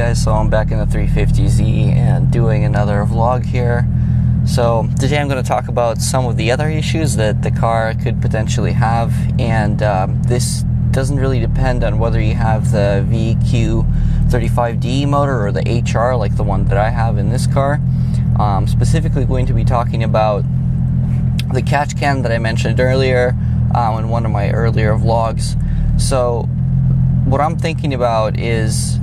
guys, so I'm back in the 350Z and doing another vlog here. So today I'm going to talk about some of the other issues that the car could potentially have, and this doesn't really depend on whether you have the VQ35D motor or the HR like the one that I have in this car. Specifically going to be talking about the catch can that I mentioned earlier in one of my earlier vlogs. So what I'm thinking about is,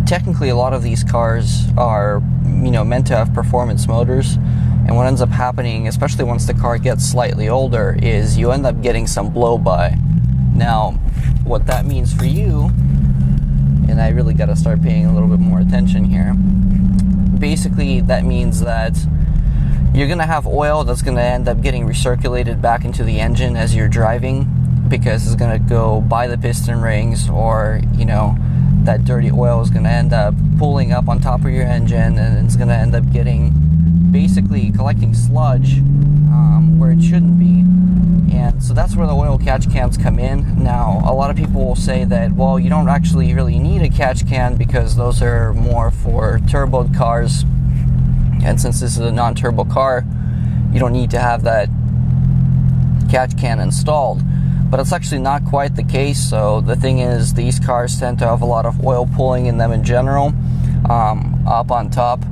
technically a lot of these cars are, meant to have performance motors, and what ends up happening, especially once the car gets slightly older, is you end up getting some blow-by. Now, what that means for you, and I really got to start paying a little bit more attention here, basically that means that you're going to have oil that's going to end up getting recirculated back into the engine as you're driving, because it's going to go by the piston rings, or that dirty oil is going to end up pulling up on top of your engine, and it's going to end up basically collecting sludge where it shouldn't be. And so that's where the oil catch cans come in. Now, a lot of people will say that, well, you don't actually really need a catch can because those are more for turboed cars, and since this is a non-turbo car, you don't need to have that catch can installed. But it's actually not quite the case. So the thing is, these cars tend to have a lot of oil pulling in them in general, up on top.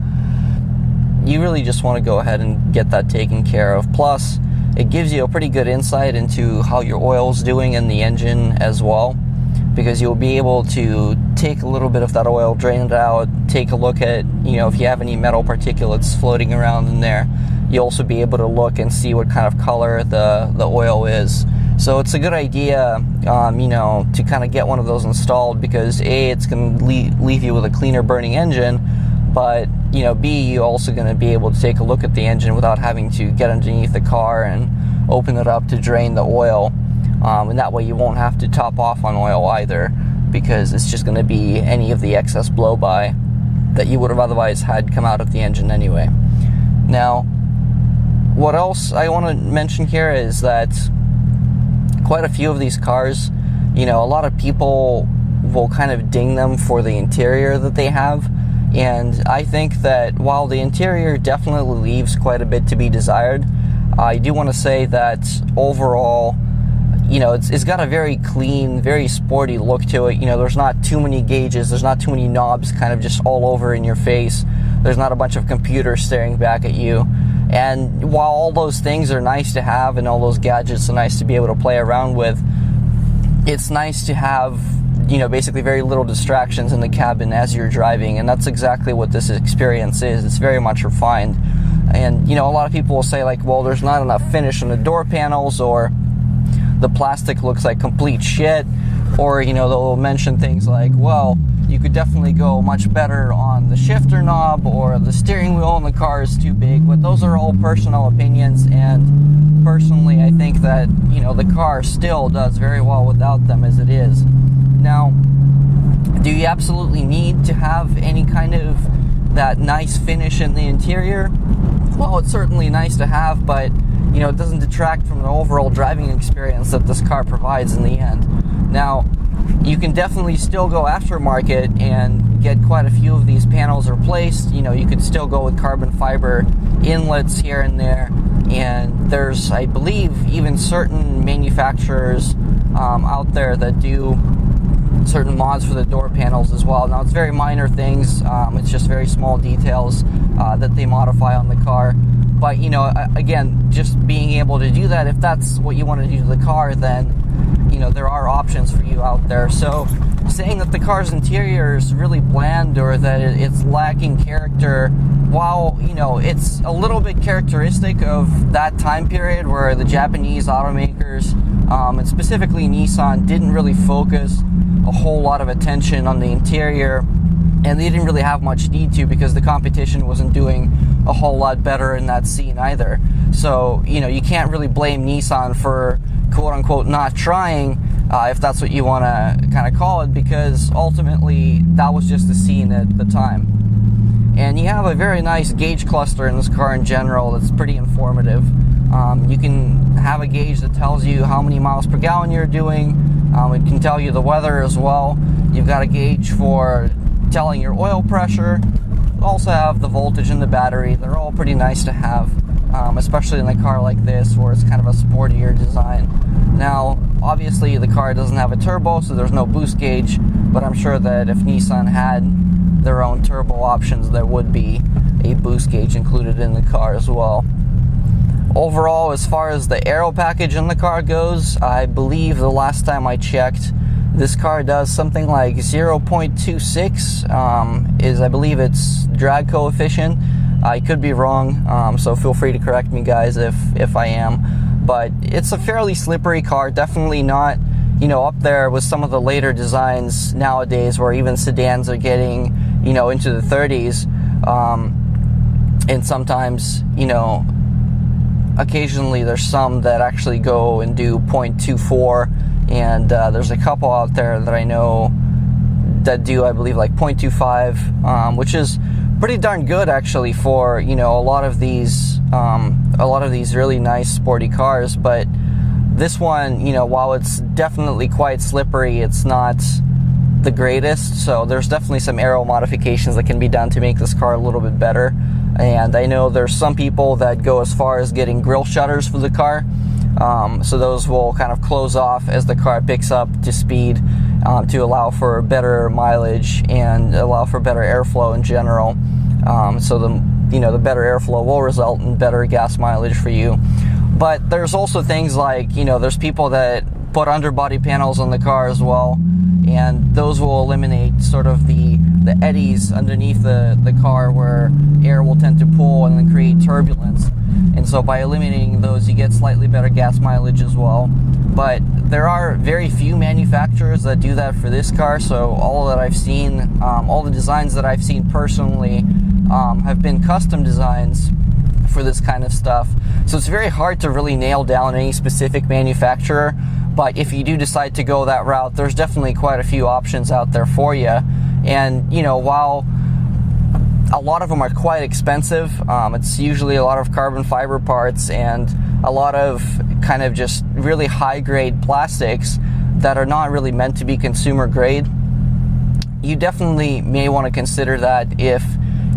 You really just want to go ahead and get that taken care of. Plus, it gives you a pretty good insight into how your oil's doing in the engine as well, because you'll be able to take a little bit of that oil, drain it out, take a look at, if you have any metal particulates floating around in there. You'll also be able to look and see what kind of color the oil is. So it's a good idea, to kind of get one of those installed, because A, it's going to leave you with a cleaner burning engine, but, B, you're also going to be able to take a look at the engine without having to get underneath the car and open it up to drain the oil. And that way you won't have to top off on oil either, because it's just going to be any of the excess blow-by that you would have otherwise had come out of the engine anyway. Now, what else I want to mention here is that quite a few of these cars, a lot of people will kind of ding them for the interior that they have. And I think that while the interior definitely leaves quite a bit to be desired, I do want to say that overall, it's got a very clean, very sporty look to it. There's not too many gauges, there's not too many knobs kind of just all over in your face. There's not a bunch of computers staring back at you. And while all those things are nice to have, and all those gadgets are nice to be able to play around with, it's nice to have, basically very little distractions in the cabin as you're driving, and that's exactly what this experience is. It's very much refined. And, a lot of people will say, like, well, there's not enough finish on the door panels, or the plastic looks like complete shit, or, they'll mention things like, well, you could definitely go much better on the shifter knob, or the steering wheel in the car is too big. But those are all personal opinions, and personally I think that, the car still does very well without them as it is. Now, do you absolutely need to have any kind of that nice finish in the interior? Well, it's certainly nice to have, but it doesn't detract from the overall driving experience that this car provides in the end. Now, you can definitely still go aftermarket and get quite a few of these panels replaced. You could still go with carbon fiber inlets here and there, and there's, I believe, even certain manufacturers out there that do certain mods for the door panels as well. Now, it's very minor things, it's just very small details that they modify on the car. But, again, just being able to do that, if that's what you want to do to the car, then, there are options for you out there. So saying that the car's interior is really bland, or that it's lacking character, while, it's a little bit characteristic of that time period where the Japanese automakers, and specifically Nissan, didn't really focus a whole lot of attention on the interior, and they didn't really have much need to, because the competition wasn't doing a whole lot better in that scene either. So, you can't really blame Nissan for quote-unquote not trying, if that's what you want to kind of call it, because ultimately that was just the scene at the time. And you have a very nice gauge cluster in this car in general that's pretty informative. You can have a gauge that tells you how many miles per gallon you're doing. It can tell you the weather as well. You've got a gauge for telling your oil pressure. Also have the voltage in the battery. They're all pretty nice to have, especially in a car like this where it's kind of a sportier design. Now, obviously the car doesn't have a turbo, so there's no boost gauge, but I'm sure that if Nissan had their own turbo options, there would be a boost gauge included in the car as well. Overall, as far as the aero package in the car goes, I believe the last time I checked, this car does something like 0.26 is, I believe, its drag coefficient. I could be wrong, so feel free to correct me, guys, if I am. But it's a fairly slippery car, definitely not, you know, up there with some of the later designs nowadays where even sedans are getting, you know, into the 30s. And sometimes, you know, occasionally there's some that actually go and do 0.24, and there's a couple out there that I know that do, I believe, like 0.25, which is pretty darn good actually for, you know, a lot of these really nice sporty cars. But this one, you know, while it's definitely quite slippery, it's not the greatest, so there's definitely some aero modifications that can be done to make this car a little bit better. And I know there's some people that go as far as getting grille shutters for the car, so those will kind of close off as the car picks up to speed, to allow for better mileage and allow for better airflow in general. So the better airflow will result in better gas mileage for you. But there's also things like, you know, there's people that put underbody panels on the car as well, and those will eliminate sort of the eddies underneath the car where air will tend to pull and then create turbulence. And so by eliminating those, you get slightly better gas mileage as well. But there are very few manufacturers that do that for this car, so all that I've seen, all the designs that I've seen personally have been custom designs for this kind of stuff. So it's very hard to really nail down any specific manufacturer, but if you do decide to go that route, there's definitely quite a few options out there for you. And, you know, while a lot of them are quite expensive, it's usually a lot of carbon fiber parts and a lot of kind of just really high-grade plastics that are not really meant to be consumer grade. You definitely may want to consider that if,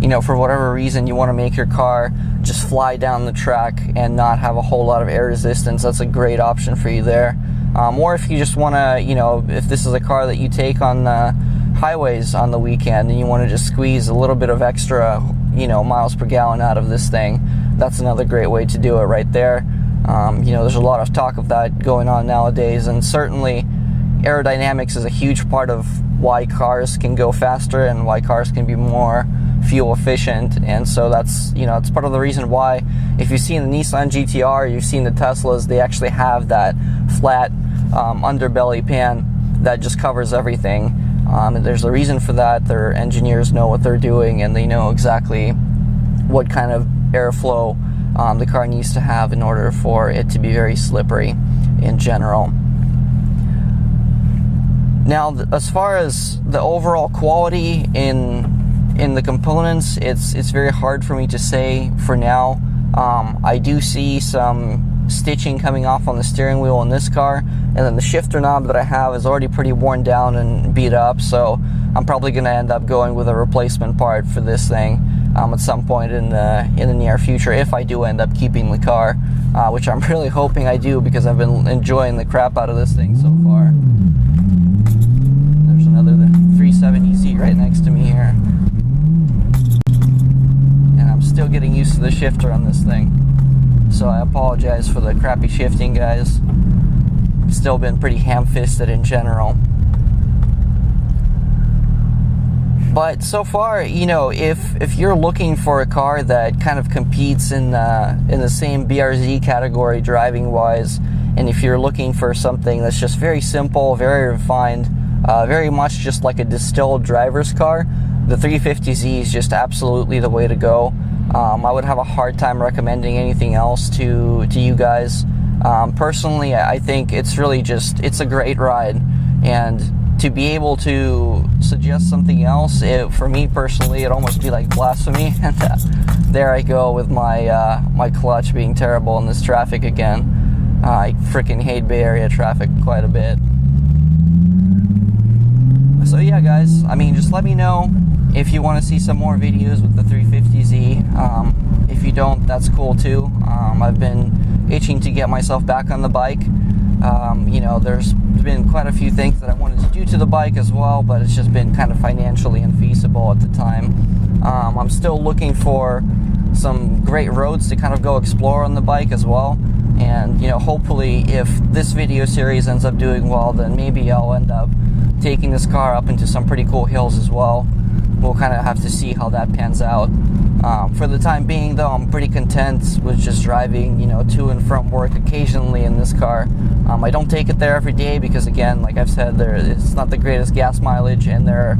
you know, for whatever reason you want to make your car just fly down the track and not have a whole lot of air resistance. That's a great option for you there. Or if you just want to, you know, if this is a car that you take on the highways on the weekend and you want to just squeeze a little bit of extra, you know, miles per gallon out of this thing, that's another great way to do it right there. You know, there's a lot of talk of that going on nowadays, and certainly aerodynamics is a huge part of why cars can go faster and why cars can be more fuel efficient. And so that's, you know, it's part of the reason why if you've seen the Nissan GT-R, you've seen the Teslas, they actually have that flat underbelly pan that just covers everything. And there's a reason for that. Their engineers know what they're doing, and they know exactly what kind of airflow the car needs to have in order for it to be very slippery in general. Now, as far as the overall quality in the components, it's very hard for me to say for now. I do see some stitching coming off on the steering wheel in this car, and then the shifter knob that I have is already pretty worn down and beat up, so I'm probably going to end up going with a replacement part for this thing at some point in the near future, if I do end up keeping the car, which I'm really hoping I do, because I've been enjoying the crap out of this thing so far. There's another 370Z right next to me here, and I'm still getting used to the shifter on this thing, so I apologize for the crappy shifting, guys. I've still been pretty ham-fisted in general. But so far, you know, if you're looking for a car that kind of competes in the same BRZ category driving-wise, and if you're looking for something that's just very simple, very refined, very much just like a distilled driver's car, the 350Z is just absolutely the way to go. I would have a hard time recommending anything else to you guys. Personally, I think it's really just, it's a great ride, and to be able to suggest something else, for me personally, it'd almost be like blasphemy. And there I go with my my clutch being terrible in this traffic again. I freaking hate Bay Area traffic quite a bit. So yeah, guys, I mean, just let me know if you want to see some more videos with the 350Z. If you don't, that's cool too. I've been itching to get myself back on the bike. You know, there's been quite a few things that I wanted to do to the bike as well, but it's just been kind of financially infeasible at the time. I'm still looking for some great roads to kind of go explore on the bike as well. And, you know, hopefully if this video series ends up doing well, then maybe I'll end up taking this car up into some pretty cool hills as well. We'll kind of have to see how that pans out. For the time being, though, I'm pretty content with just driving, you know, to and from work occasionally in this car. I don't take it there every day because, again, like I've said, it's not the greatest gas mileage, and there are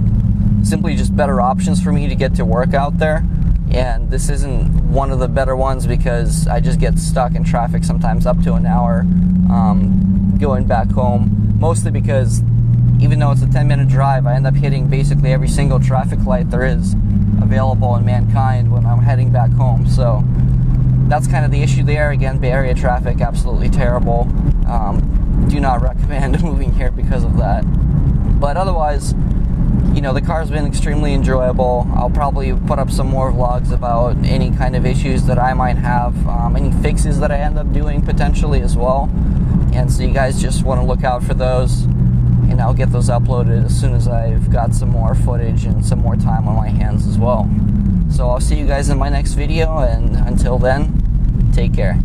simply just better options for me to get to work out there. And this isn't one of the better ones because I just get stuck in traffic sometimes up to an hour going back home, mostly because even though it's a 10-minute drive, I end up hitting basically every single traffic light there is available in mankind when I'm heading back home. So that's kind of the issue there. Again, Bay Area traffic, absolutely terrible. Do not recommend moving here because of that. But otherwise, you know, the car's been extremely enjoyable. I'll probably put up some more vlogs about any kind of issues that I might have, any fixes that I end up doing potentially as well. And so you guys just want to look out for those. And I'll get those uploaded as soon as I've got some more footage and some more time on my hands as well. So I'll see you guys in my next video, and until then, take care.